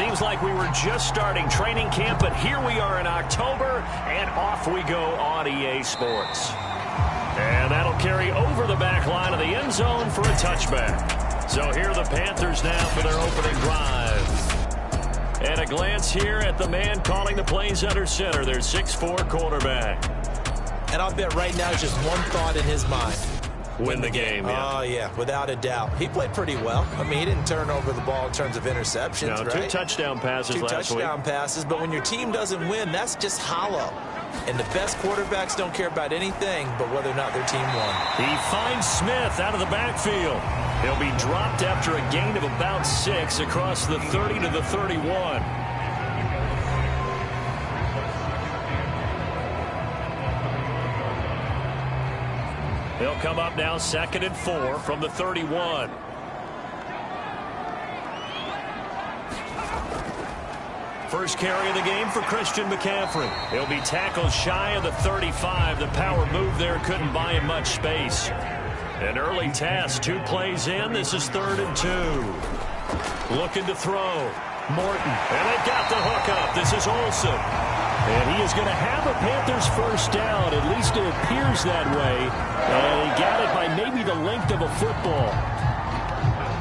Seems like we were just starting training camp, but here we are in October, and off we go on EA Sports. And that'll carry over the back line of the end zone for a touchback. So here are the Panthers now for their opening drive. And a glance here at the man calling the plays under center, their 6'4" quarterback. And I'll bet right now just one thought in his mind. Win the game, yeah. Oh, yeah, without a doubt. He played pretty well. I mean, he didn't turn over the ball in terms of interceptions, no, right? 2 touchdown passes last week. 2 touchdown passes, but when your team doesn't win, that's just hollow. And the best quarterbacks don't care about anything but whether or not their team won. He finds Smith out of the backfield. He'll be dropped after a gain of about 6 across the 30 to the 31. They'll come up now 2nd and 4 from the 31. First carry of the game for Christian McCaffrey. He'll be tackled shy of the 35. The power move there couldn't buy him much space. An early task, 2 plays in. This is 3rd and 2. Looking to throw. Morton. And they got the hook up. This is Olsen. And he is going to have a Panthers first down. At least it appears that way. And he got it by maybe the length of a football.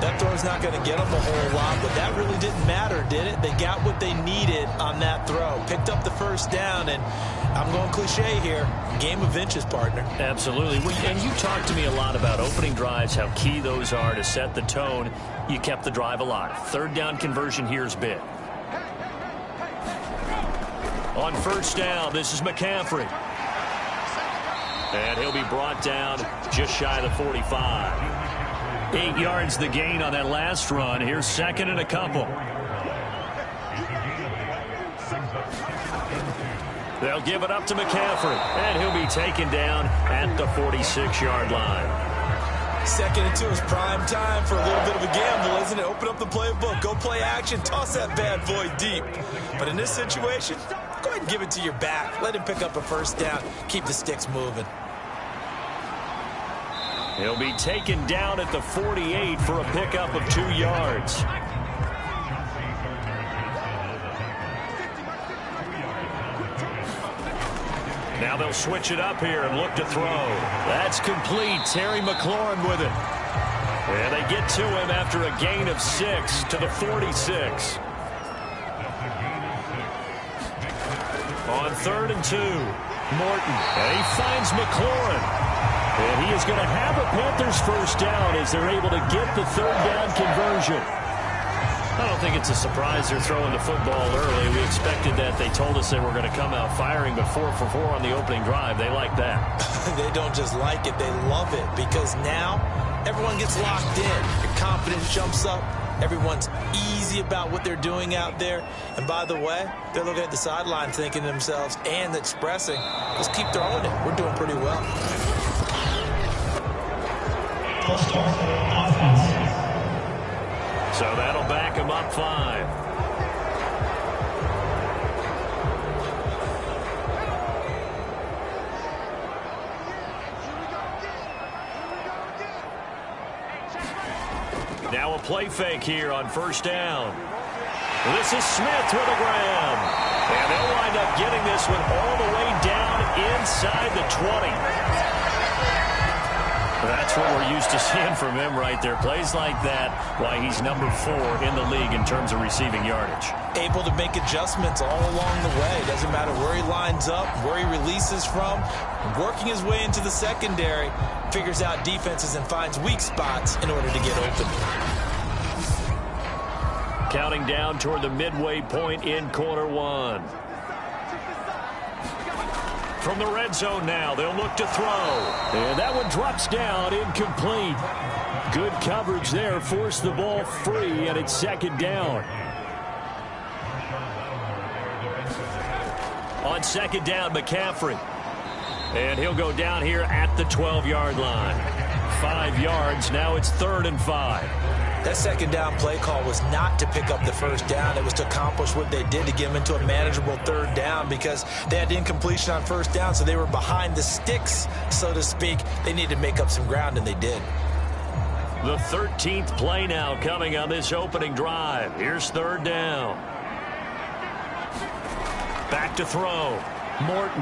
That throw's not going to get them a whole lot, but that really didn't matter, did it? They got what they needed on that throw. Picked up the first down, and I'm going cliche here. Game of inches, partner. Absolutely. And you talked to me a lot about opening drives, how key those are to set the tone. You kept the drive alive. 3rd down conversion here is big. On first down, this is McCaffrey. And he'll be brought down just shy of the 45. 8 yards the gain on that last run. Here's 2nd and a couple. They'll give it up to McCaffrey, and he'll be taken down at the 46-yard line. 2nd and 2 is prime time for a little bit of a gamble, isn't it? Open up the playbook, go play action, toss that bad boy deep. But in this situation, go ahead and give it to your back. Let him pick up a first down. Keep the sticks moving. He'll be taken down at the 48 for a pickup of 2 yards. Now they'll switch it up here and look to throw. That's complete. Terry McLaurin with it. And they get to him after a gain of 6 to the 46. On 3rd and 2, Morton. And he finds McLaurin. And he is going to have a Panthers first down as they're able to get the 3rd down conversion. I don't think it's a surprise they're throwing the football early. We expected that. They told us they were going to come out firing, but 4 for 4 on the opening drive. They like that. They don't just like it, they love it, because now everyone gets locked in. Your confidence jumps up. Everyone's easy about what they're doing out there. And by the way, they're looking at the sideline thinking to themselves and expressing, let's keep throwing it. We're doing pretty well. So that'll back him up 5. Now a play fake here on first down. This is Smith with a grab. And they'll wind up getting this one all the way down inside the 20. That's what we're used to seeing from him right there. Plays like that, why he's number 4 in the league in terms of receiving yardage. Able to make adjustments all along the way. Doesn't matter where he lines up, where he releases from. Working his way into the secondary, figures out defenses and finds weak spots in order to get open. Counting down toward the midway point in quarter 1. From the red zone now, they'll look to throw. And that one drops down, incomplete. Good coverage there, forced the ball free, and it's 2nd down. On 2nd down, McCaffrey. And he'll go down here at the 12-yard line. 5 yards, now it's 3rd and 5. That 2nd down play call was not to pick up the first down. It was to accomplish what they did to get them into a manageable 3rd down because they had incompletion on first down, so they were behind the sticks, so to speak. They needed to make up some ground, and they did. The 13th play now coming on this opening drive. Here's third down. Back to throw. Morton.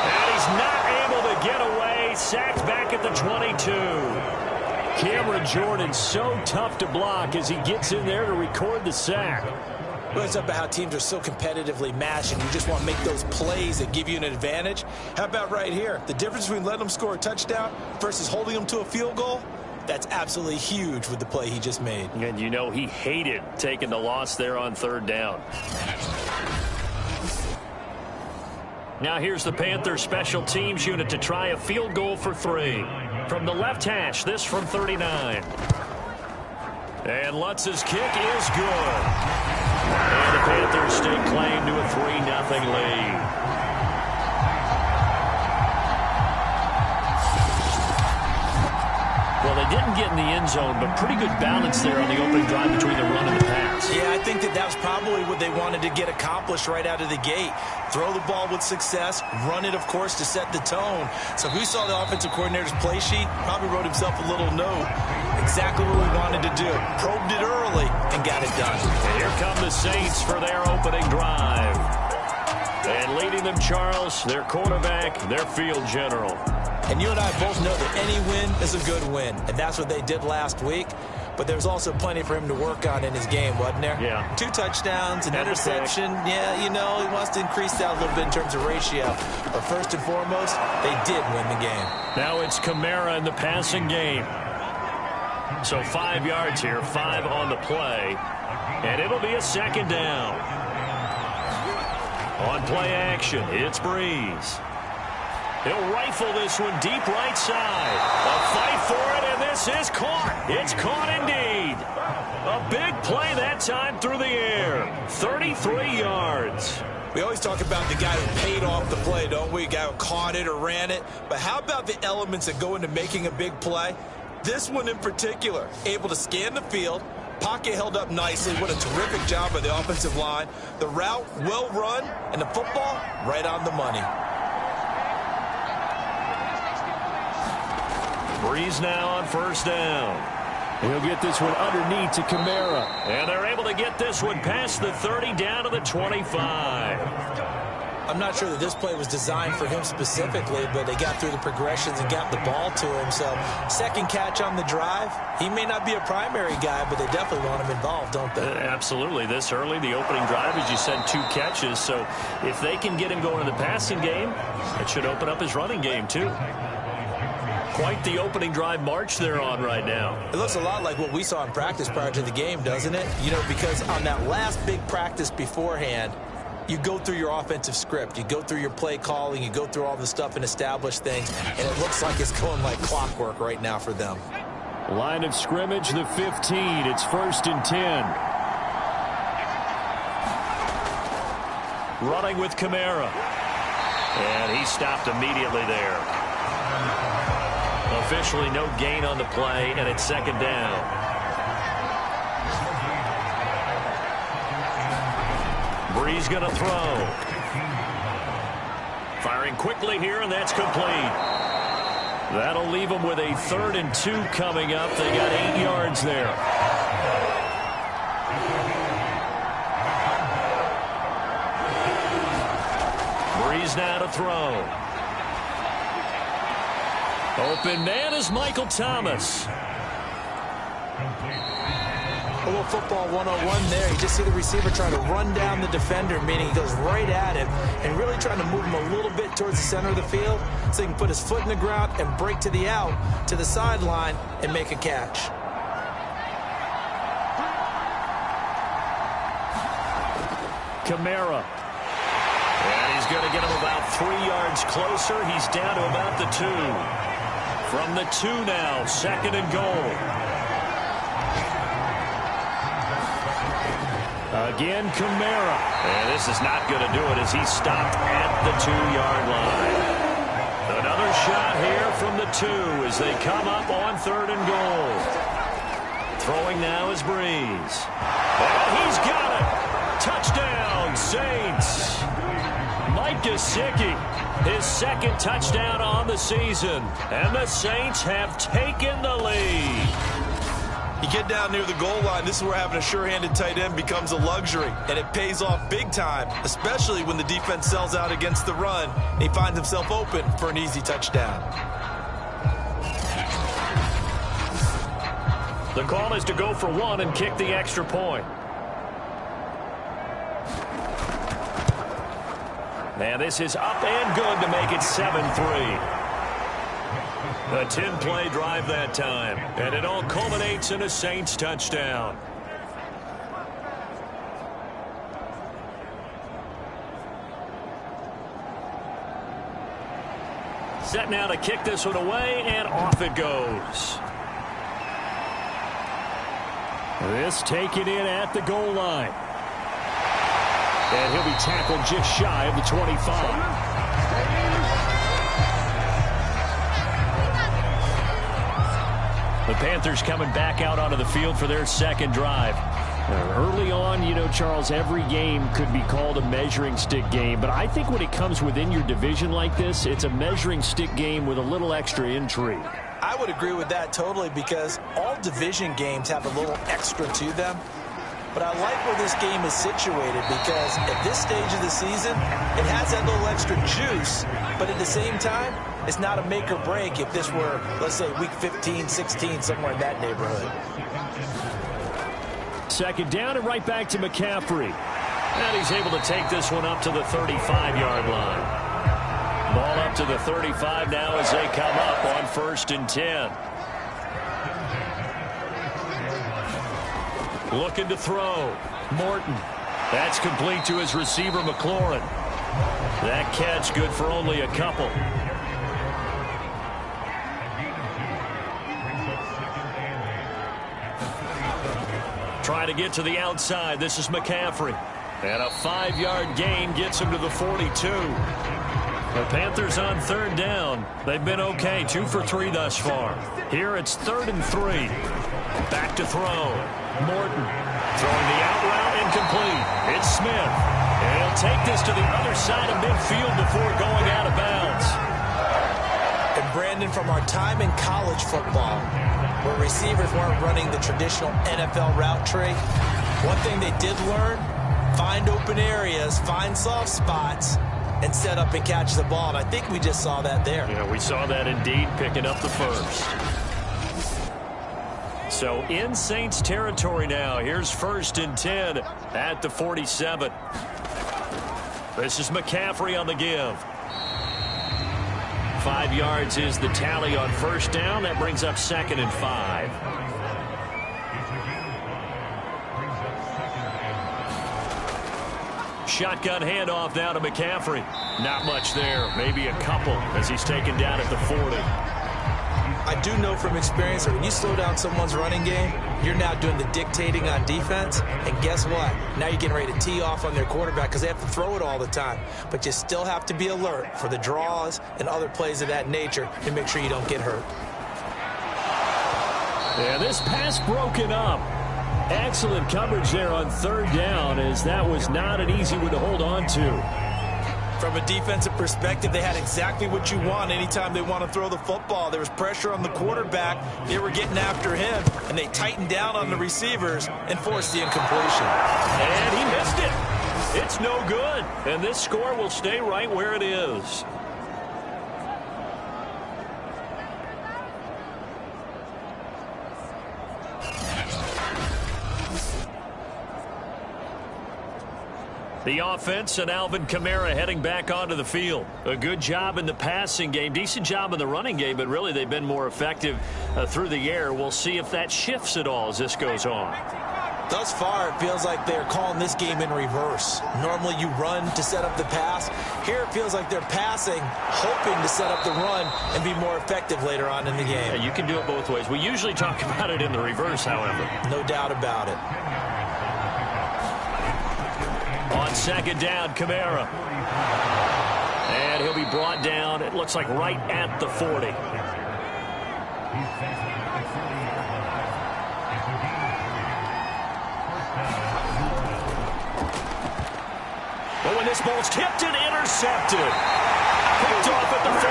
And he's not able to get away. Sacked back at the 22. Cameron Jordan so tough to block as he gets in there to record the sack. Well, it's about how teams are so competitively matched, and you just want to make those plays that give you an advantage. How about right here? The difference between letting them score a touchdown versus holding them to a field goal, that's absolutely huge with the play he just made. And you know he hated taking the loss there on third down. Now here's the Panthers special teams unit to try a field goal for 3. From the left hash, this from 39. And Lutz's kick is good. And the Panthers stake claim to a 3-0 lead. Well, they didn't get in the end zone, but pretty good balance there on the opening drive between the run and the pass. Yeah, I think that was probably what they wanted to get accomplished right out of the gate. Throw the ball with success, run it, of course, to set the tone. So who saw the offensive coordinator's play sheet probably wrote himself a little note. Exactly what we wanted to do. Probed it early and got it done. And here come the Saints for their opening drive. And leading them, Charles, their quarterback, their field general. And you and I both know that any win is a good win, and that's what they did last week. But there's also plenty for him to work on in his game, wasn't there? Yeah. 2 touchdowns, an interception. Yeah, you know, he wants to increase that a little bit in terms of ratio. But first and foremost, they did win the game. Now it's Kamara in the passing game. So 5 yards here, 5 on the play. And it'll be a second down. On play action, it's Breeze. He'll rifle this one deep right side. A fight for it, and this is caught. It's caught indeed. A big play that time through the air. 33 yards. We always talk about the guy who paid off the play, don't we? The guy who caught it or ran it. But how about the elements that go into making a big play? This one in particular, able to scan the field. Pocket held up nicely. What a terrific job by the offensive line. The route well run, and the football right on the money. Breeze now on first down. He'll get this one underneath to Kamara. And they're able to get this one past the 30 down to the 25. I'm not sure that this play was designed for him specifically, but they got through the progressions and got the ball to him. So second catch on the drive. He may not be a primary guy, but they definitely want him involved, don't they? Absolutely. This early, the opening drive, as you said, 2 catches. So if they can get him going in the passing game, it should open up his running game too. Quite the opening drive march they're on right now. It looks a lot like what we saw in practice prior to the game, doesn't it? You know, because on that last big practice beforehand, you go through your offensive script. You go through your play calling. You go through all the stuff and establish things. And it looks like it's going like clockwork right now for them. Line of scrimmage, the 15. It's 1st and 10. Running with Kamara. And he stopped immediately there. Officially no gain on the play, and it's second down. Breeze going to throw. Firing quickly here, and that's complete. That'll leave them with a 3rd and 2 coming up. They got 8 yards there. Breeze now to throw. Open man is Michael Thomas. A little football 101 there. You just see the receiver trying to run down the defender, meaning he goes right at him and really trying to move him a little bit towards the center of the field so he can put his foot in the ground and break to the out, to the sideline, and make a catch. Kamara. And he's going to get him about 3 yards closer. He's down to about the 2. From the 2 now, 2nd and goal. Again, Kamara. And this is not going to do it as he's stopped at the 2-yard line. Another shot here from the 2 as they come up on 3rd and goal. Throwing now is Breeze. And he's got it. Touchdown, Saints. Mike Gesicki, his second touchdown on the season. And the Saints have taken the lead. You get down near the goal line, this is where having a sure-handed tight end becomes a luxury, and it pays off big time, especially when the defense sells out against the run, and he finds himself open for an easy touchdown. The call is to go for one and kick the extra point. And this is up and good to make it 7-3. A 10-play drive that time, and it all culminates in a Saints touchdown. Set now to kick this one away, and off it goes. This taken in at the goal line. And he'll be tackled just shy of the 25. The Panthers coming back out onto the field for their second drive. Early on, you know, Charles, every game could be called a measuring stick game. But I think when it comes within your division like this, it's a measuring stick game with a little extra intrigue. I would agree with that totally, because all division games have a little extra to them. But I like where this game is situated, because at this stage of the season, it has that little extra juice, but at the same time, it's not a make or break if this were, let's say, week 15, 16, somewhere in that neighborhood. Second down and right back to McCaffrey. And he's able to take this one up to the 35-yard line. Ball up to the 35 now as they come up on 1st and 10. Looking to throw. Morton. That's complete to his receiver, McLaurin. That catch good for only a couple. Trying to get to the outside. This is McCaffrey. And a 5-yard gain gets him to the 42. The Panthers on 3rd down. They've been okay. 2 for 3 thus far. Here it's 3rd and 3. Back to throw. Morton throwing the out route incomplete. It's Smith. And he'll take this to the other side of midfield before going out of bounds. And Brandon, from our time in college football, where receivers weren't running the traditional NFL route tree, one thing they did learn, find open areas, find soft spots, and set up and catch the ball. And I think we just saw that there. Yeah, we saw that indeed, picking up the first. So in Saints territory now. Here's 1st and 10 at the 47. This is McCaffrey on the give. 5 yards is the tally on 1st down. That brings up 2nd and 5. Shotgun handoff now to McCaffrey. Not much there. Maybe a couple as he's taken down at the 40. I do know from experience that when you slow down someone's running game, you're now doing the dictating on defense. And guess what? Now you're getting ready to tee off on their quarterback because they have to throw it all the time. But you still have to be alert for the draws and other plays of that nature to make sure you don't get hurt. Yeah, this pass broken up. Excellent coverage there on 3rd down, as that was not an easy one to hold on to. From a defensive perspective, they had exactly what you want anytime they want to throw the football. There was pressure on the quarterback. They were getting after him, and they tightened down on the receivers and forced the incompletion. And he missed it. It's no good. And this score will stay right where it is. The offense and Alvin Kamara heading back onto the field. A good job in the passing game, decent job in the running game, but really they've been more effective through the air. We'll see if that shifts at all as this goes on. Thus far, it feels like they're calling this game in reverse. Normally you run to set up the pass. Here it feels like they're passing, hoping to set up the run and be more effective later on in the game. Yeah, you can do it both ways. We usually talk about it in the reverse, however. No doubt about it. On 2nd down, Kamara. And he'll be brought down, it looks like right at the 40. But when this ball's tipped and intercepted, picked off at the 30.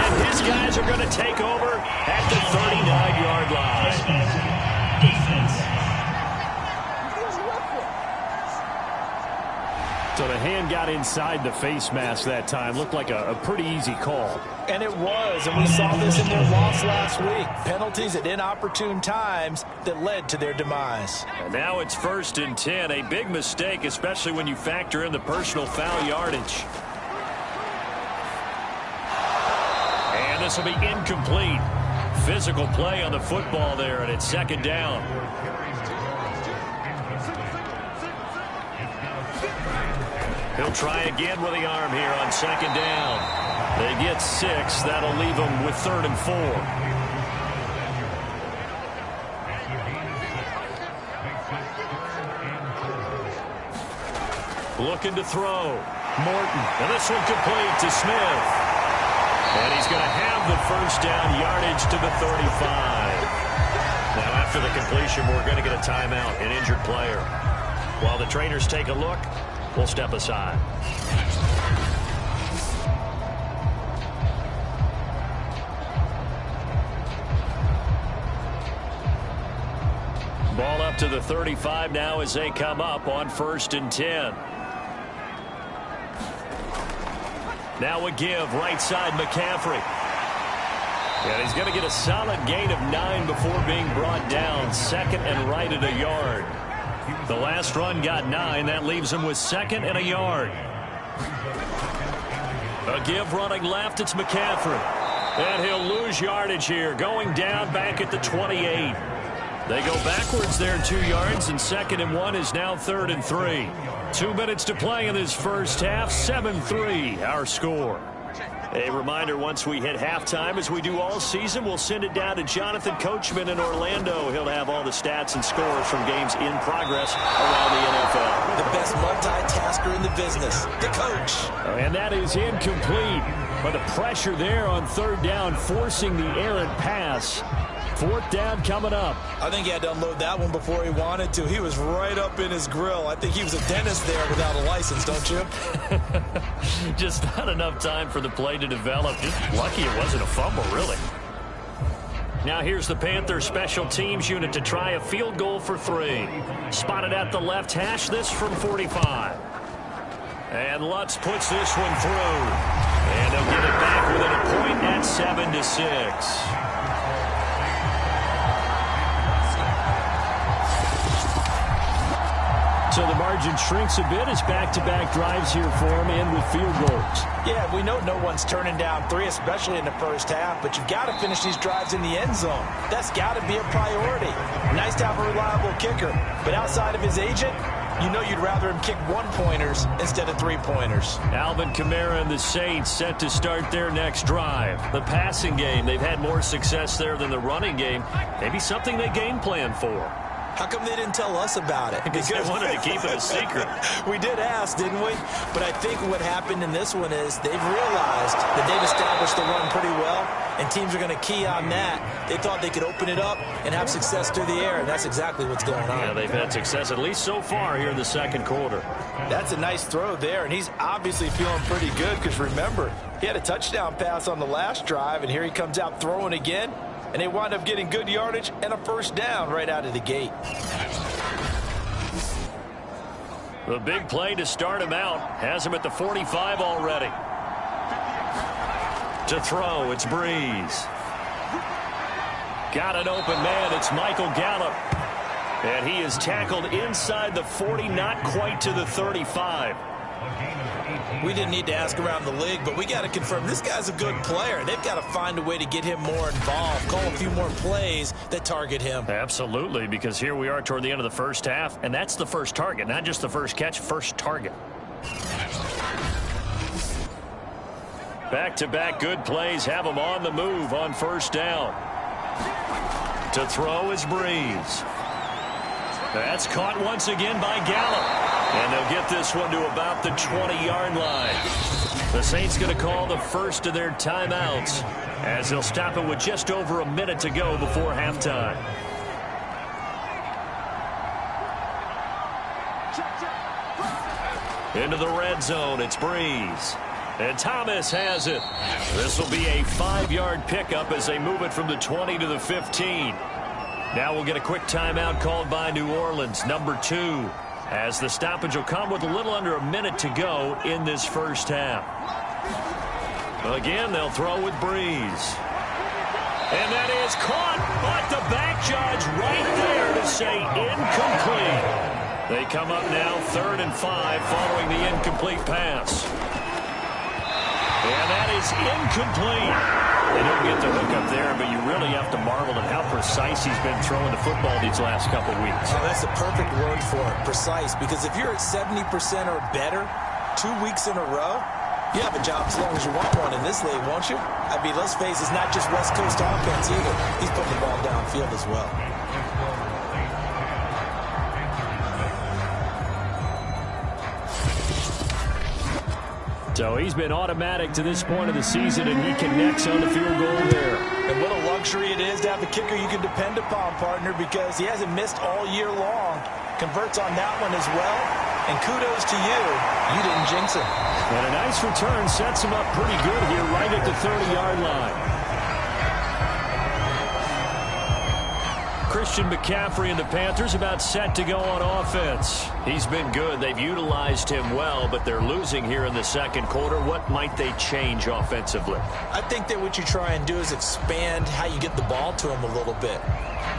And his guys are going to take over at the 39-yard line. So the hand got inside the face mask that time. Looked like a pretty easy call. And it was, and we saw this in their loss last week. Penalties at inopportune times that led to their demise. And now it's 1st and 10. A big mistake, especially when you factor in the personal foul yardage. And this will be incomplete. Physical play on the football there, and it's 2nd down. He'll try again with the arm here on 2nd down. They get 6. That'll leave them with 3rd and 4. Looking to throw. Morton. And this one complete to Smith. And he's going to have the 1st down yardage to the 35. Now after the completion, we're going to get a timeout, an injured player. While the trainers take a look, we'll step aside. Ball up to the 35 now as they come up on 1st and 10. Now a give, right side McCaffrey. And he's going to get a solid gain of 9 before being brought down. 2nd and right at a yard. The last run got 9. That leaves him with 2nd and a yard. A give running left. It's McCaffrey. And he'll lose yardage here. Going down back at the 28. They go backwards there 2 yards. And 2nd and 1 is now 3rd and 3. 2 minutes to play in this first half. 7-3 our score. A reminder, once we hit halftime, as we do all season, we'll send it down to Jonathan Coachman in Orlando. He'll have all the stats and scores from games in progress around the NFL. The best multitasker in the business, the coach. And that is incomplete. But the pressure there on 3rd down, forcing the errant pass. 4th down coming up. I think he had to unload that one before he wanted to. He was right up in his grill. I think he was a dentist there without a license, don't you? Just not enough time for the play to develop. Just lucky it wasn't a fumble, really. Now here's the Panthers special teams unit to try a field goal for 3. Spotted at the left hash, this from 45. And Lutz puts this one through. And they'll get it back within a point at 7-6. So the margin shrinks a bit as back-to-back drives here for him and with field goals. Yeah, we know no one's turning down 3, especially in the first half, but you've got to finish these drives in the end zone. That's got to be a priority. Nice to have a reliable kicker, but outside of his agent, you know you'd rather him kick 1-pointers instead of 3-pointers. Alvin Kamara and the Saints set to start their next drive. The passing game, they've had more success there than the running game. Maybe something they game plan for. How come they didn't tell us about it? Because they wanted to keep it a secret. We did ask, didn't we? But I think what happened in this one is they've realized that they've established the run pretty well, and teams are going to key on that. They thought they could open it up and have success through the air, and that's exactly what's going on. Yeah, they've had success, at least so far here in the 2nd quarter. That's a nice throw there, and he's obviously feeling pretty good because, remember, he had a touchdown pass on the last drive, and here he comes out throwing again. And they wind up getting good yardage and a 1st down right out of the gate. The big play to start him out has him at the 45 already. To throw, it's Breeze. Got an open man, it's Michael Gallup. And he is tackled inside the 40, not quite to the 35. We didn't need to ask around the league, but we got to confirm this guy's a good player. They've got to find a way to get him more involved, call a few more plays that target him. Absolutely, because here we are toward the end of the first half, and that's the first target, not just the first catch, first target. Back-to-back good plays have him on the move on 1st down. To throw is Breeze. That's caught once again by Gallup. And they'll get this one to about the 20-yard line. The Saints going to call the first of their timeouts as they'll stop it with just over a minute to go before halftime. Into the red zone, it's Breeze. And Thomas has it. This will be a 5-yard pickup as they move it from the 20 to the 15. Now we'll get a quick timeout called by New Orleans, number 2, as the stoppage will come with a little under a minute to go in this first half. Again, they'll throw with Breeze. And that is caught, but the back judge right there to say incomplete. They come up now 3rd and 5 following the incomplete pass. And that is incomplete. They don't get the hook up there, but you really have to marvel at how precise he's been throwing the football these last couple weeks. Oh, that's the perfect word for it, precise, because if you're at 70% or better 2 weeks in a row, you have a job as long as you want one in this league, won't you? I mean, let's face it, it's not just West Coast offense either. He's putting the ball downfield as well. So he's been automatic to this point of the season, and he connects on the field goal there. And what a luxury it is to have a kicker you can depend upon, partner, because he hasn't missed all year long. Converts on that one as well. And kudos to you. You didn't jinx him. And a nice return sets him up pretty good here right at the 30-yard line. Christian McCaffrey and the Panthers about set to go on offense. He's been good. They've utilized him well, but they're losing here in the second quarter. What might they change offensively? I think that what you try and do is expand how you get the ball to him a little bit.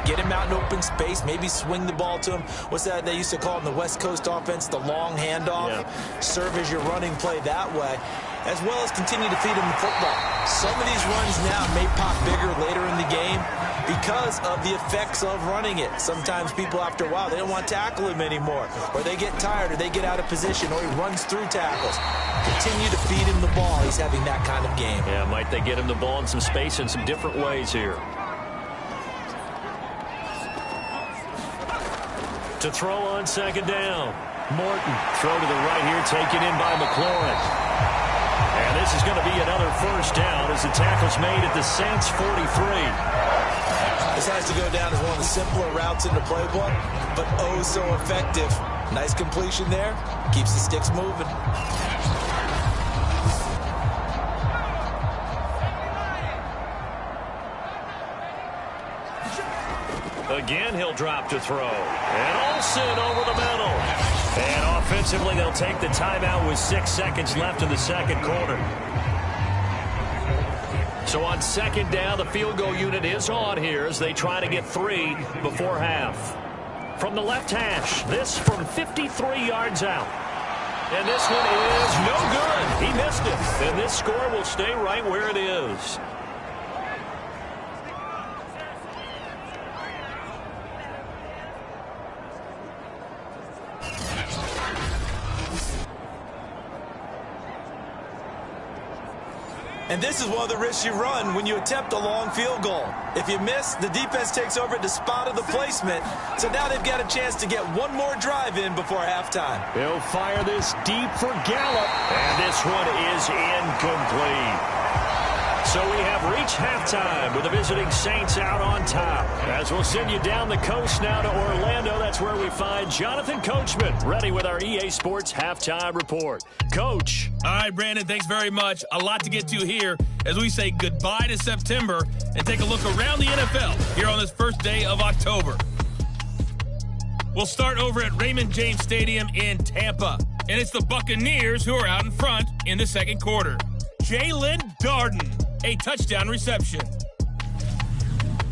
Get him out in open space, maybe swing the ball to him. What's that they used to call in the West Coast offense, the long handoff? Yeah. Serve as your running play that way, as well as continue to feed him the football. Some of these runs now may pop bigger later in the game because of the effects of running it. Sometimes people, after a while, they don't want to tackle him anymore, or they get tired, or they get out of position, or he runs through tackles. Continue to feed him the ball. He's having that kind of game. Yeah, might they get him the ball in some space in some different ways here. To throw on second down. Morton, throw to the right here, taken in by McLaurin. And this is going to be another first down as the tackle's made at the Saints 43. This has to go down as one of the simpler routes in the playbook, but oh so effective. Nice completion there. Keeps the sticks moving. Again, he'll drop to throw. And Olsen over the middle. And offensively, they'll take the timeout with 6 seconds left in the second quarter. So on second down, the field goal unit is on here as they try to get 3 before half. From the left hash, this from 53 yards out. And this one is no good. He missed it. And this score will stay right where it is. And this is one of the risks you run when you attempt a long field goal. If you miss, the defense takes over at the spot of the placement. So now they've got a chance to get one more drive in before halftime. He'll fire this deep for Gallup. And this one is incomplete. So we have reached halftime with the visiting Saints out on top. As we'll send you down the coast now to Orlando, that's where we find Jonathan Coachman, ready with our EA Sports Halftime Report. Coach. All right, Brandon, thanks very much. A lot to get to here as we say goodbye to September and take a look around the NFL here on this first day of October. We'll start over at Raymond James Stadium in Tampa. And it's the Buccaneers who are out in front in the second quarter. Jalen Darden, a touchdown reception.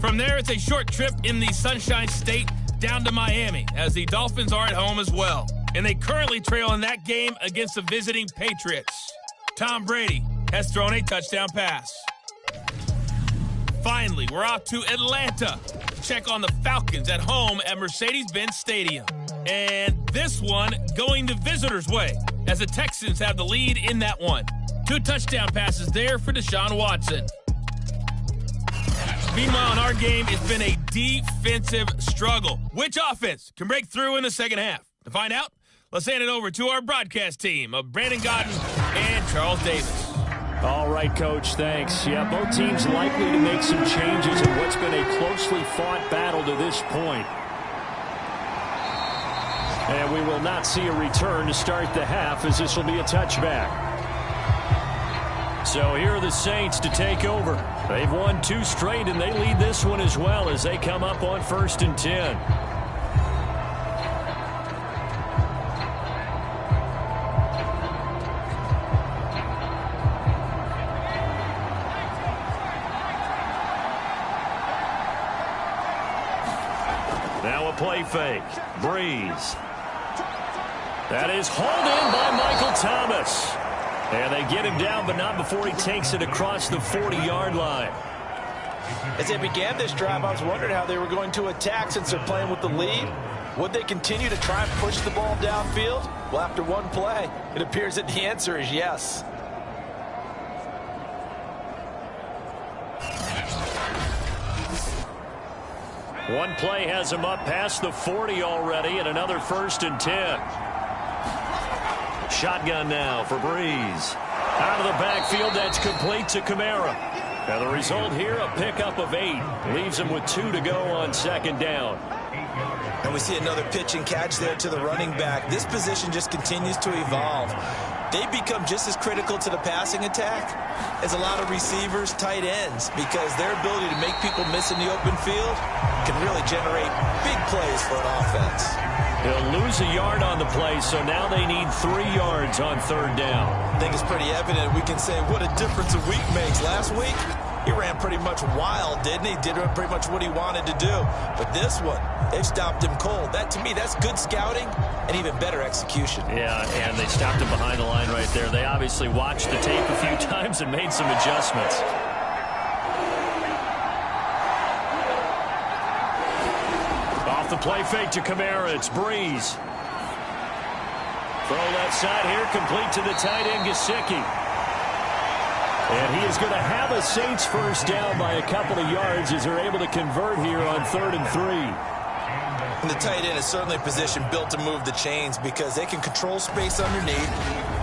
From there, it's a short trip in the Sunshine State down to Miami, as the Dolphins are at home as well. And they currently trail in that game against the visiting Patriots. Tom Brady has thrown a touchdown pass. Finally, we're off to Atlanta to check on the Falcons at home at Mercedes-Benz Stadium. And this one going the visitors' way, as the Texans have the lead in that one. 2 touchdown passes there for Deshaun Watson. Meanwhile, in our game, it's been a defensive struggle. Which offense can break through in the second half? To find out, let's hand it over to our broadcast team of Brandon Godden and Charles Davis. All right, Coach, thanks. Yeah, both teams likely to make some changes in what's been a closely fought battle to this point. And we will not see a return to start the half, as this will be a touchback. So here are the Saints to take over. They've won 2 straight, and they lead this one as well as they come up on 1st and 10. Now a play fake. Breeze. That is hauled in by Michael Thomas. And they get him down, but not before he takes it across the 40-yard line. As they began this drive, I was wondering how they were going to attack since they're playing with the lead. Would they continue to try and push the ball downfield? Well, after one play, it appears that the answer is yes. One play has him up past the 40 already, and another 1st and 10. Shotgun now for Breeze. Out of the backfield, that's complete to Kamara. Now the result here, a pickup of 8. Leaves him with 2 to go on 2nd down. And we see another pitch and catch there to the running back. This position just continues to evolve. They become just as critical to the passing attack as a lot of receivers, tight ends, because their ability to make people miss in the open field can really generate big plays for an offense. He'll lose a yard on the play, so now they need 3 yards on 3rd down. I think it's pretty evident. We can say what a difference a week makes. Last week, he ran pretty much wild, didn't he? Did pretty much what he wanted to do. But this one, they've stopped him cold. That, to me, that's good scouting and even better execution. Yeah, and they stopped him behind the line right there. They obviously watched the tape a few times and made some adjustments. Off the play fake to Kamara, it's Breeze. Throw left side here, complete to the tight end, Gesicki. And he is going to have a Saints first down by a couple of yards as they're able to convert here on 3rd and 3. And the tight end is certainly a position built to move the chains because they can control space underneath.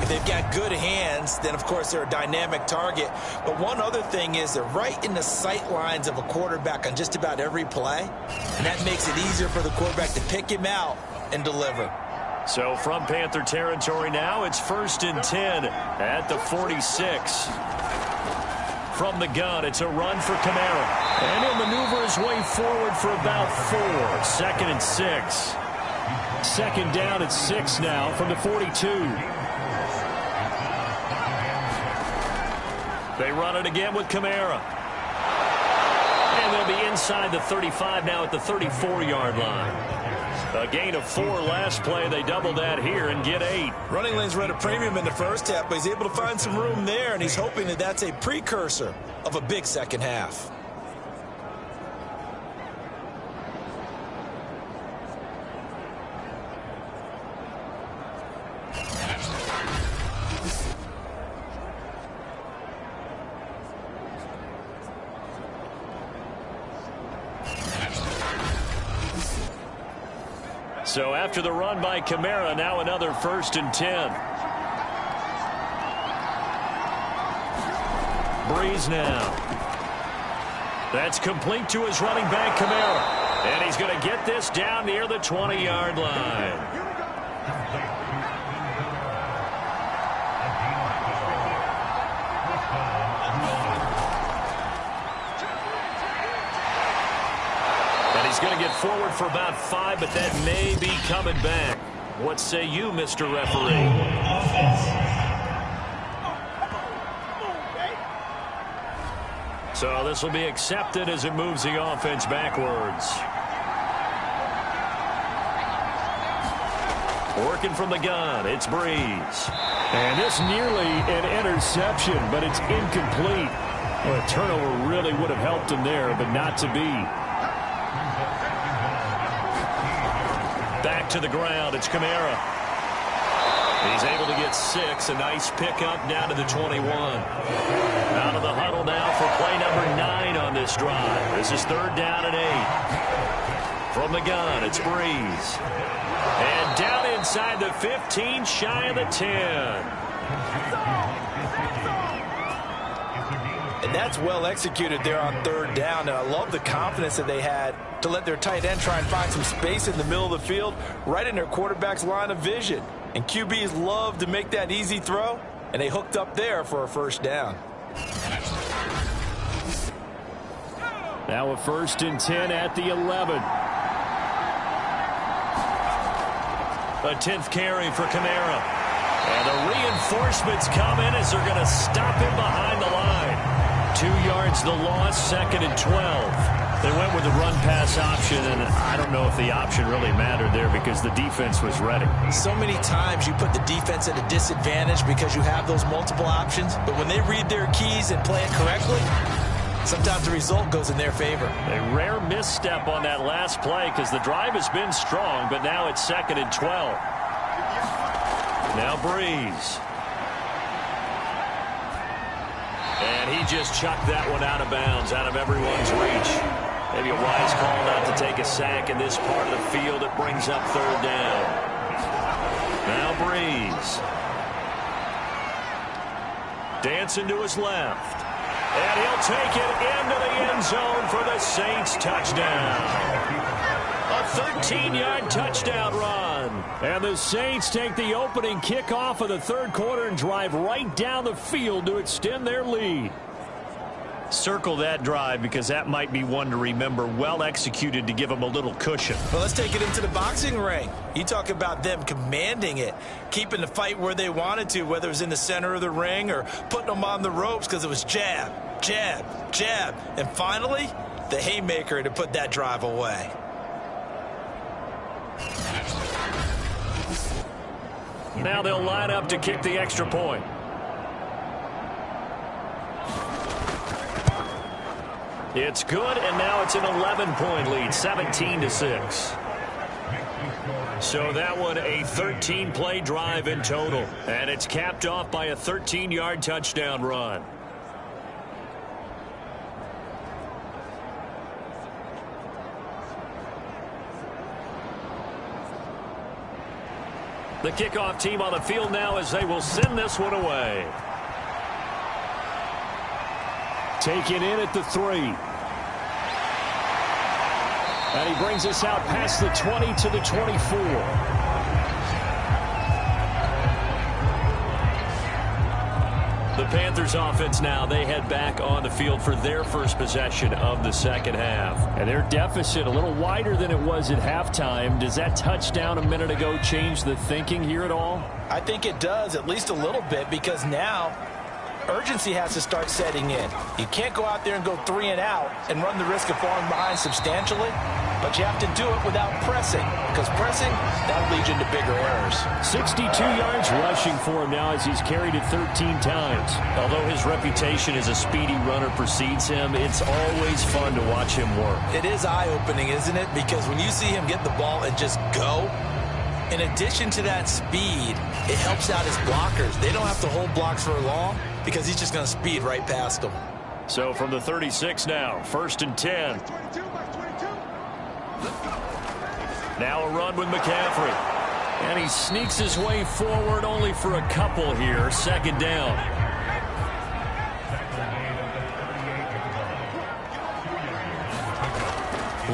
If they've got good hands, then, of course, they're a dynamic target. But one other thing is they're right in the sight lines of a quarterback on just about every play. And that makes it easier for the quarterback to pick him out and deliver. So from Panther territory now, it's 1st and 10 at the 46. From the gun, it's a run for Kamara. And he'll maneuver his way forward for about 4. 2nd and 6. 2nd down at 6 now from the 42. They run it again with Kamara. And they'll be inside the 35 now at the 34-yard line. A gain of 4 last play. They double that here and get 8. Running lanes were at a premium in the first half, but he's able to find some room there, and he's hoping that that's a precursor of a big second half. So after the run by Kamara, now another 1st and 10. Breeze now. That's complete to his running back, Kamara. And he's going to get this down near the 20-yard line. He's going to get forward for about 5, but that may be coming back. What say you, Mr. Referee? So this will be accepted as it moves the offense backwards. Working from the gun, it's Breeze. And this nearly an interception, but it's incomplete. Well, a turnover really would have helped him there, but not to be. Back to the ground, it's Kamara. He's able to get 6, a nice pickup down to the 21. Out of the huddle now for play number 9 on this drive. This is 3rd down and 8. From the gun, it's Breeze. And down inside the 15, shy of the 10. And that's well executed there on third down. And I love the confidence that they had to let their tight end try and find some space in the middle of the field, right in their quarterback's line of vision. And QBs love to make that easy throw, and they hooked up there for a first down. Now a 1st and 10 at the 11. A 10th carry for Kamara. And the reinforcements come in as they're going to stop him behind the line. 2 yards the loss, 2nd and 12. They went with the run-pass option, and I don't know if the option really mattered there because the defense was ready. So many times you put the defense at a disadvantage because you have those multiple options, but when they read their keys and play it correctly, sometimes the result goes in their favor. A rare misstep on that last play because the drive has been strong, but now it's 2nd and 12. Now Breeze. And he just chucked that one out of bounds, out of everyone's reach. Maybe a wise call not to take a sack in this part of the field. It brings up 3rd down. Now Breeze. Dancing to his left. And he'll take it into the end zone for the Saints touchdown. A 13-yard touchdown run. And the Saints take the opening kickoff of the 3rd quarter and drive right down the field to extend their lead. Circle that drive because that might be one to remember. Well executed to give them a little cushion. Well, let's take it into the boxing ring. You talk about them commanding it, keeping the fight where they wanted to, whether it was in the center of the ring or putting them on the ropes because it was jab, jab, jab. And finally, the haymaker to put that drive away. Now they'll line up to kick the extra point. It's good, and now it's an 11-point lead, 17-6. So that one a 13-play drive in total, and it's capped off by a 13-yard touchdown run. The kickoff team on the field now as they will send this one away. Take it in at the 3. And he brings us out past the 20 to the 24. The Panthers offense now, they head back on the field for their first possession of the second half. And their deficit a little wider than it was at halftime. Does that touchdown a minute ago change the thinking here at all? I think it does, at least a little bit, because now urgency has to start setting in. You can't go out there and go 3 and out and run the risk of falling behind substantially, but you have to do it without pressing, because pressing, that'll lead you into bigger errors. 62 yards rushing for him now as he's carried it 13 times. Although his reputation as a speedy runner precedes him, it's always fun to watch him work. It is eye-opening, isn't it? Because when you see him get the ball and just go, in addition to that speed, it helps out his blockers. They don't have to hold blocks for long because he's just going to speed right past them. So from the 36 now, 1st and 10. Now a run with McCaffrey. And he sneaks his way forward only for a couple here. 2nd down.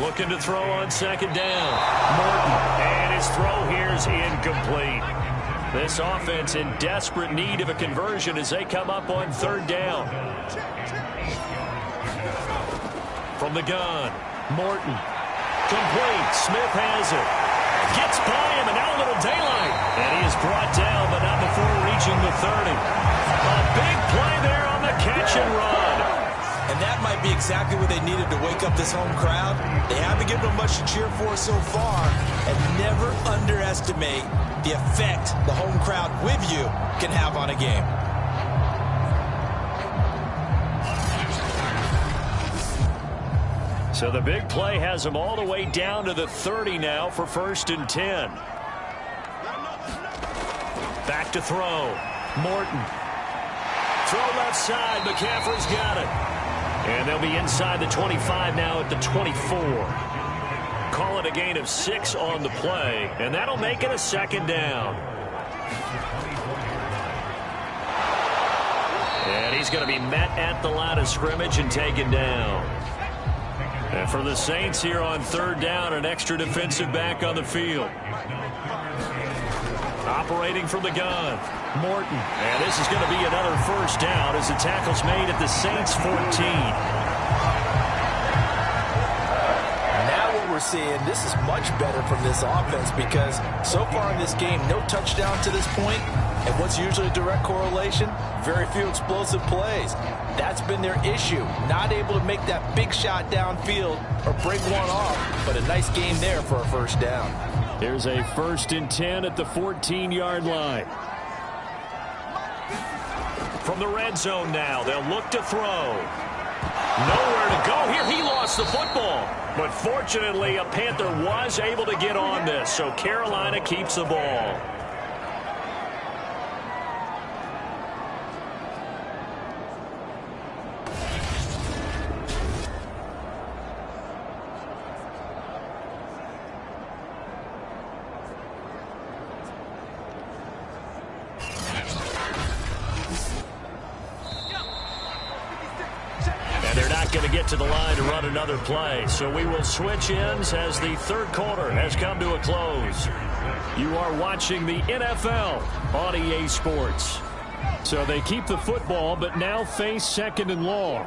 Looking to throw on 2nd down. Morton. And his throw here is incomplete. This offense in desperate need of a conversion as they come up on 3rd down. From the gun, Morton. Complete. Smith has it. Gets by him, and now a little daylight. And he is brought down, but not before reaching the 30. A big play there on the catch and run. And that might be exactly what they needed to wake up this home crowd. They haven't given them much to cheer for so far. And never underestimate the effect the home crowd with you can have on a game. So the big play has them all the way down to the 30 now for 1st and 10. Back to throw. Morton. Throw left side. McCaffrey's got it. And they'll be inside the 25 now at the 24. Call it a gain of 6 on the play, and that'll make it a 2nd down. And he's going to be met at the line of scrimmage and taken down. And for the Saints here on third down, an extra defensive back on the field. Operating from the gun, Morton. And this is going to be another first down as the tackle's made at the Saints 14. Now what we're seeing, this is much better from this offense because so far in this game, no touchdown to this point. And what's usually a direct correlation? Very few explosive plays. That's been their issue. Not able to make that big shot downfield or break one off, but a nice game there for a first down. Here's a 1st and 10 at the 14-yard line. From the red zone now, they'll look to throw. Nowhere to go here. He lost the football. But fortunately, a Panther was able to get on this, so Carolina keeps the ball. To the line to run another play. So we will switch ends as the third quarter has come to a close. You are watching the NFL on EA Sports. So they keep the football, but now face 2nd and long.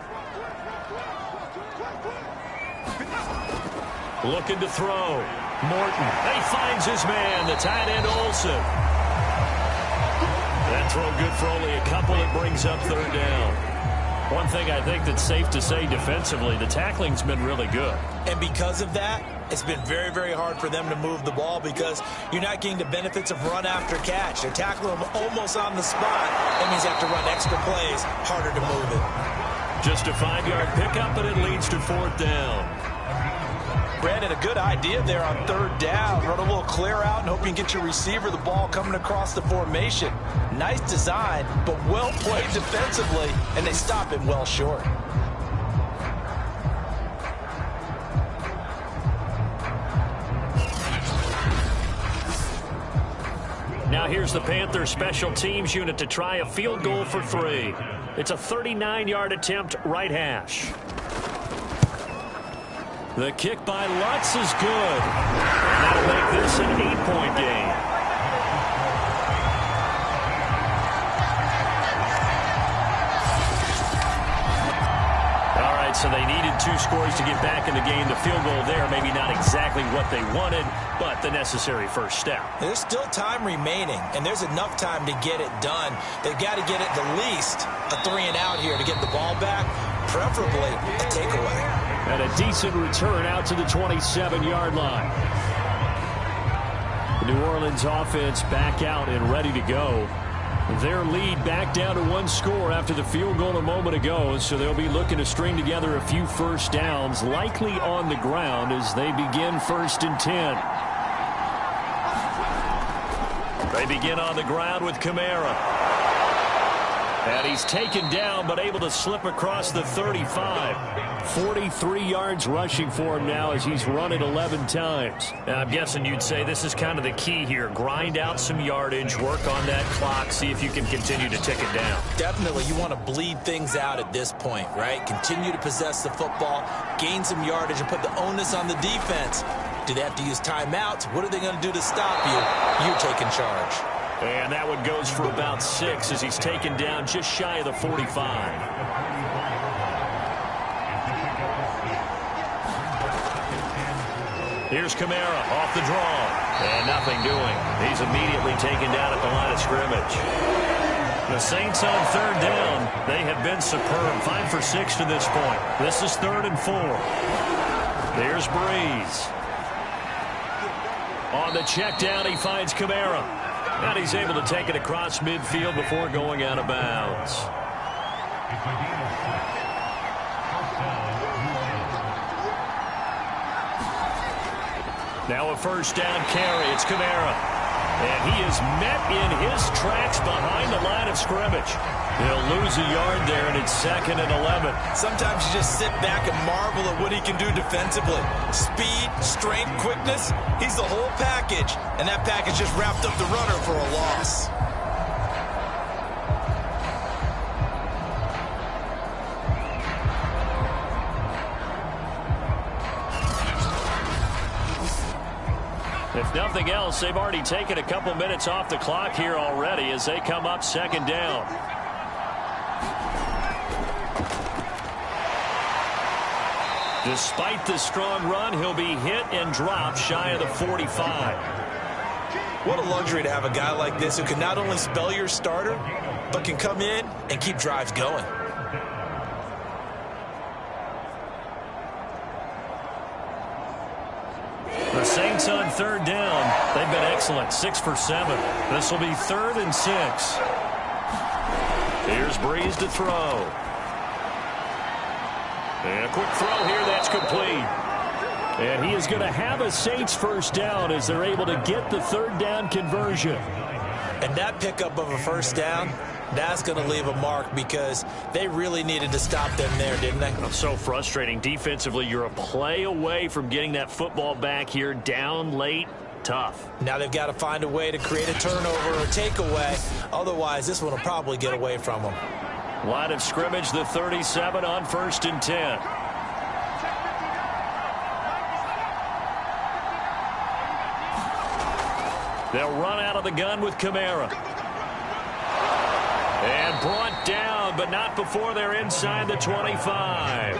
Looking to throw. Morton. He finds his man, the tight end Olsen. That throw good for only a couple. It brings up third down. One thing I think that's safe to say defensively, the tackling's been really good. And because of that, it's been very, very hard for them to move the ball because you're not getting the benefits of run after catch. They're tackling them almost on the spot. That means you have to run extra plays, harder to move it. Just a 5-yard pickup, and it leads to 4th down. Brandon, a good idea there on 3rd down. Run a little clear out and hope you can get your receiver the ball coming across the formation. Nice design, but well played defensively, and they stop him well short. Now here's the Panthers special teams unit to try a field goal for 3. It's a 39-yard attempt, right hash. The kick by Lutz is good. And that'll make this an 8-point game. All right, so they needed 2 scores to get back in the game. The field goal there, maybe not exactly what they wanted, but the necessary first step. There's still time remaining, and there's enough time to get it done. They've got to get at the least a 3-and-out here to get the ball back, preferably a takeaway. And a decent return out to the 27-yard line. The New Orleans offense back out and ready to go. Their lead back down to 1 score after the field goal a moment ago, so they'll be looking to string together a few first downs, likely on the ground as they begin 1st and 10. They begin on the ground with Kamara. And he's taken down, but able to slip across the 35. 43 yards rushing for him now as he's run it 11 times. Now, I'm guessing you'd say this is kind of the key here. Grind out some yardage, work on that clock, see if you can continue to tick it down. Definitely. You want to bleed things out at this point, right? Continue to possess the football, gain some yardage, and put the onus on the defense. Do they have to use timeouts? What are they going to do to stop you? You're taking charge. And that one goes for about 6 as he's taken down just shy of the 45. Here's Kamara off the draw. And nothing doing. He's immediately taken down at the line of scrimmage. The Saints on 3rd down. They have been superb. 5 for 6 to this point. This is 3rd and 4. There's Breeze. On the check down, he finds Kamara. And he's able to take it across midfield before going out of bounds. Now a first down carry. It's Kamara. And he is met in his tracks behind the line of scrimmage. He'll lose a yard there, and it's 2nd and 11. Sometimes you just sit back and marvel at what he can do defensively. Speed, strength, quickness, he's the whole package. And that package just wrapped up the runner for a loss. If nothing else, they've already taken a couple minutes off the clock here already as they come up second down. Despite the strong run, he'll be hit and dropped shy of the 45. What a luxury to have a guy like this who can not only spell your starter, but can come in and keep drives going. The Saints on third down. They've been excellent, 6 for 7. This will be 3rd and 6. Here's Breeze to throw. And a quick throw here, that's complete. And he is going to have a Saints first down as they're able to get the 3rd down conversion. And that pickup of a first down, that's going to leave a mark because they really needed to stop them there, didn't they? So frustrating. Defensively, you're a play away from getting that football back here down late. Tough. Now they've got to find a way to create a turnover or takeaway. Otherwise, this one will probably get away from them. Line of scrimmage, the 37 on 1st and 10. They'll run out of the gun with Kamara. And brought down, but not before they're inside the 25.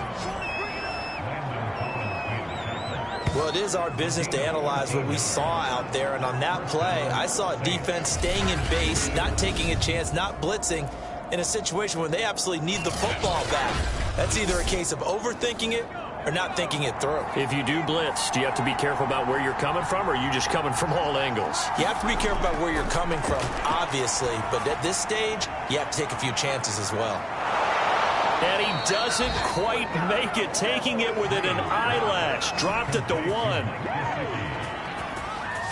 Well, it is our business to analyze what we saw out there. And on that play, I saw a defense staying in base, not taking a chance, not blitzing in a situation where they absolutely need the football back. That's either a case of overthinking it or not thinking it through. If you do blitz, do you have to be careful about where you're coming from, or are you just coming from all angles? You have to be careful about where you're coming from, obviously. But at this stage, you have to take a few chances as well. And he doesn't quite make it, taking it within an eyelash. Dropped at the 1.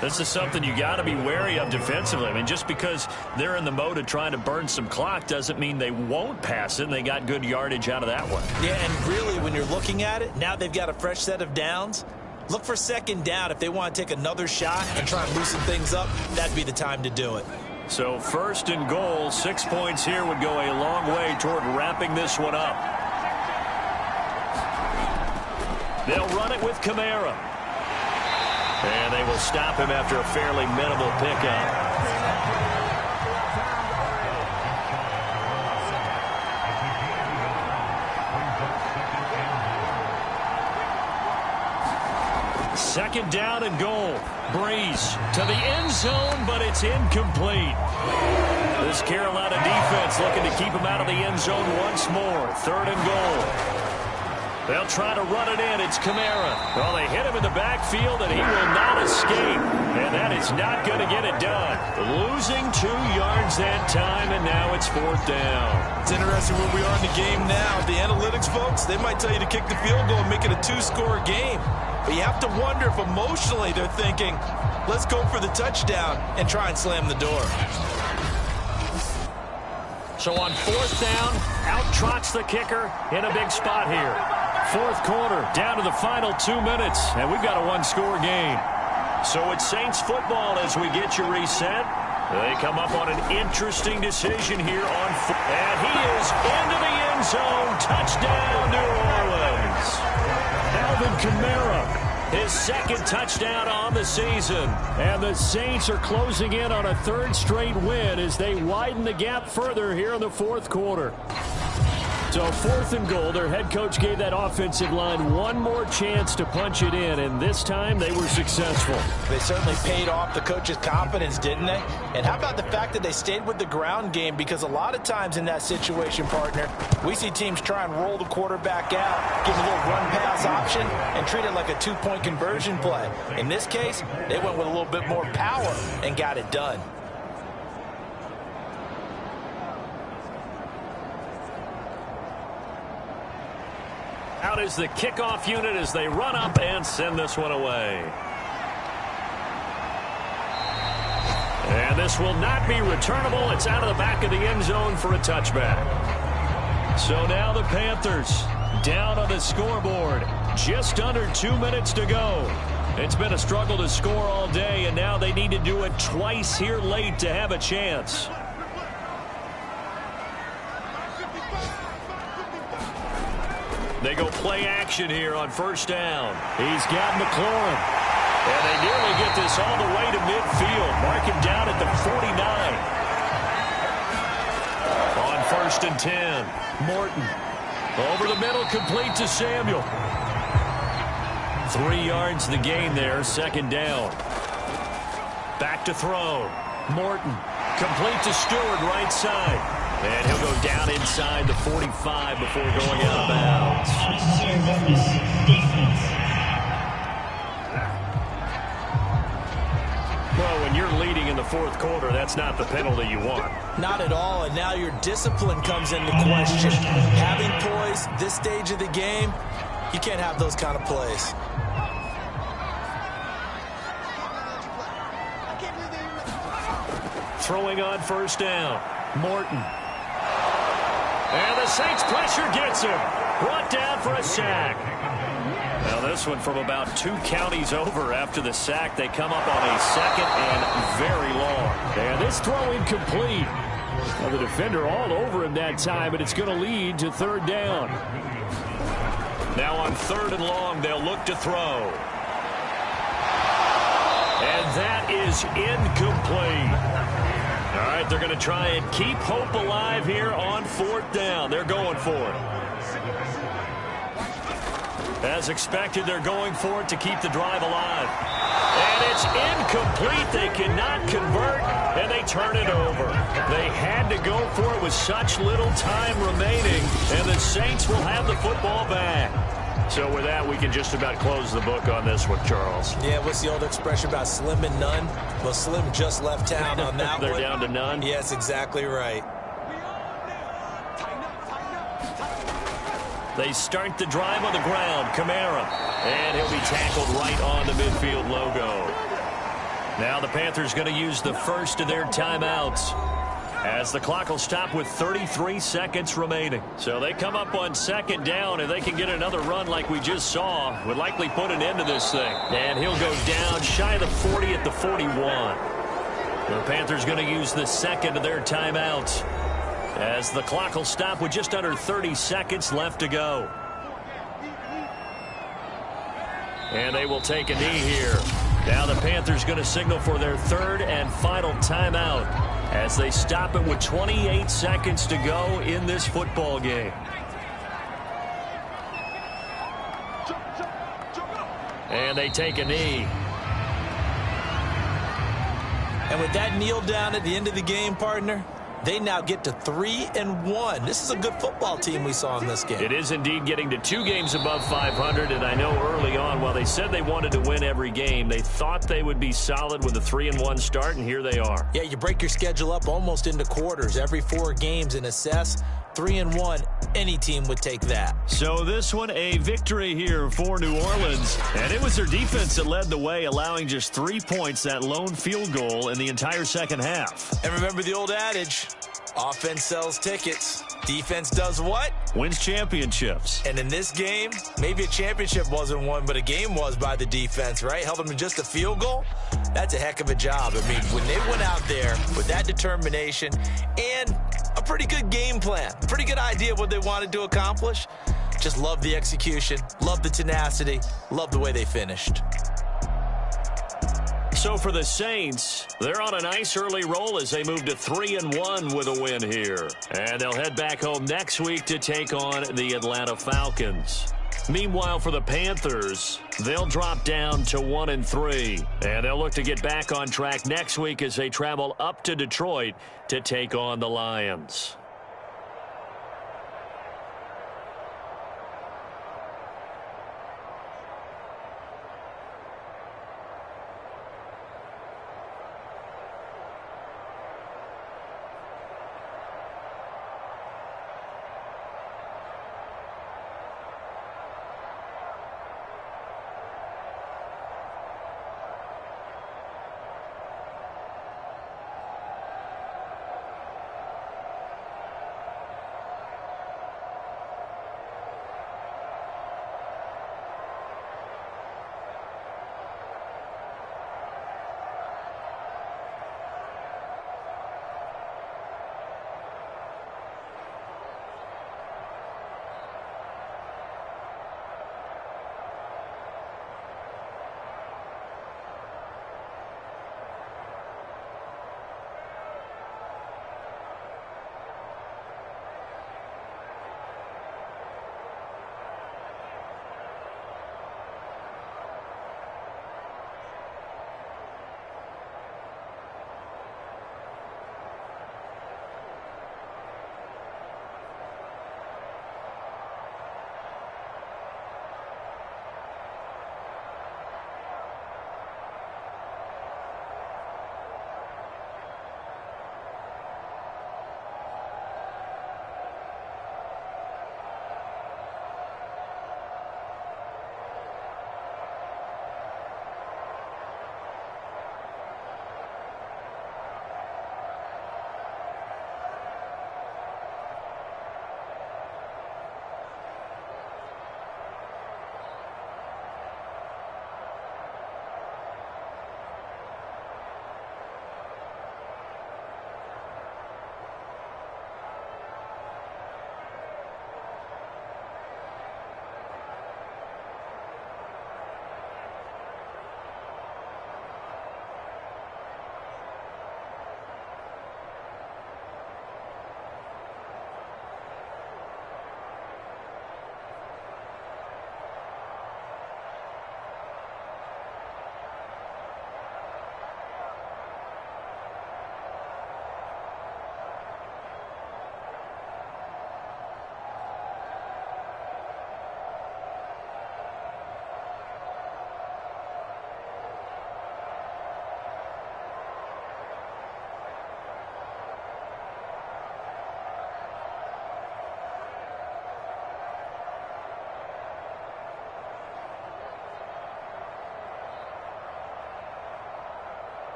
This is something you got to be wary of defensively. I mean, just because they're in the mode of trying to burn some clock doesn't mean they won't pass it, and they got good yardage out of that one. Yeah, and really, when you're looking at it, now they've got a fresh set of downs. Look for 2nd down. If they want to take another shot and try and loosen things up, that'd be the time to do it. So 1st and goal, 6 points here would go a long way toward wrapping this one up. They'll run it with Kamara. And they will stop him after a fairly minimal pickup. Second down and goal. Breeze to the end zone, but it's incomplete. This Carolina defense looking to keep him out of the end zone once more. 3rd and goal. They'll try to run it in. It's Kamara. Well, they hit him in the backfield, and he will not escape. And that is not going to get it done. Losing 2 yards that time, and now it's 4th down. It's interesting where we are in the game now. The analytics folks, they might tell you to kick the field goal and make it a 2-score game. But you have to wonder if emotionally they're thinking, let's go for the touchdown and try and slam the door. So on 4th down, out trots the kicker in a big spot here. 4th quarter, down to the final 2 minutes, and we've got a 1-score game. So it's Saints football as we get you reset. They come up on an interesting decision here on and he is into the end zone. Touchdown, New Orleans. Alvin Kamara, his 2nd touchdown on the season. And the Saints are closing in on a 3rd straight win as they widen the gap further here in the 4th quarter. So 4th and goal, their head coach gave that offensive line one more chance to punch it in, and this time they were successful. They certainly paid off the coach's confidence, didn't they? And how about the fact that they stayed with the ground game? Because a lot of times in that situation, partner, we see teams try and roll the quarterback out, give him a little run-pass option, and treat it like a 2-point conversion play. In this case, they went with a little bit more power and got it done. Out is the kickoff unit as they run up and send this one away. And this will not be returnable. It's out of the back of the end zone for a touchback. So now the Panthers down on the scoreboard. Just under 2 minutes to go. It's been a struggle to score all day, and now they need to do it twice here late to have a chance. They go play action here on 1st down. He's got McLaurin. And they nearly get this all the way to midfield. Mark him down at the 49. On 1st and 10, Morton. Over the middle, complete to Samuel. 3 yards the gain there, 2nd down. Back to throw. Morton. Complete to Stewart, right side. And he'll go down inside the 45 before going out of bounds. Well, when you're leading in the 4th quarter, that's not the penalty you want. Not at all, and now your discipline comes into question. Having poise this stage of the game, you can't have those kind of plays. Throwing on 1st down. Morton. And the Saints pressure gets him. Brought down for a sack. Now this one from about 2 counties over after the sack. They come up on a 2nd and very long. And this throw incomplete. Now the defender all over him that time, but it's going to lead to 3rd down. Now on 3rd and long, they'll look to throw. And that is incomplete. All right, they're going to try and keep hope alive here on 4th down. They're going for it. As expected, they're going for it to keep the drive alive. And it's incomplete. They cannot convert, and they turn it over. They had to go for it with such little time remaining, and the Saints will have the football back. So with that, we can just about close the book on this one, Charles. Yeah, what's the old expression about slim and none? Well, Slim just left town on that They're one. down to none? Yes, exactly right. They start the drive on the ground. Kamara. And he'll be tackled right on the midfield logo. Now the Panthers going to use the first of their timeouts, as the clock will stop with 33 seconds remaining. So they come up on 2nd down, and they can get another run like we just saw. Would likely put an end to this thing. And he'll go down shy of the 40 at the 41. The Panthers going to use the 2nd of their timeouts, as the clock will stop with just under 30 seconds left to go. And they will take a knee here. Now the Panthers going to signal for their 3rd and final timeout, as they stop it with 28 seconds to go in this football game. And they take a knee. And with that kneel down at the end of the game, partner, they now get to 3-1. This is a good football team we saw in this game. It is indeed getting to 2 games above 500, and I know early on, while they said they wanted to win every game, they thought they would be solid with a 3-1 start, and here they are. Yeah, you break your schedule up almost into quarters, every 4 games, and assess 3-1. Any team would take that. So this one, a victory here for New Orleans, and it was their defense that led the way, allowing just 3 points, that lone field goal in the entire 2nd half. And remember the old adage, offense sells tickets. Defense does what? Wins championships. And in this game, maybe a championship wasn't won, but a game was by the defense, right? Held them to just a field goal. That's a heck of a job. I mean, when they went out there with that determination and a pretty good game plan, pretty good idea of what they wanted to accomplish, just love the execution, love the tenacity, love the way they finished. So for the Saints, they're on a nice early roll as they move to 3-1 with a win here. And they'll head back home next week to take on the Atlanta Falcons. Meanwhile, for the Panthers, they'll drop down to 1-3. And they'll look to get back on track next week as they travel up to Detroit to take on the Lions.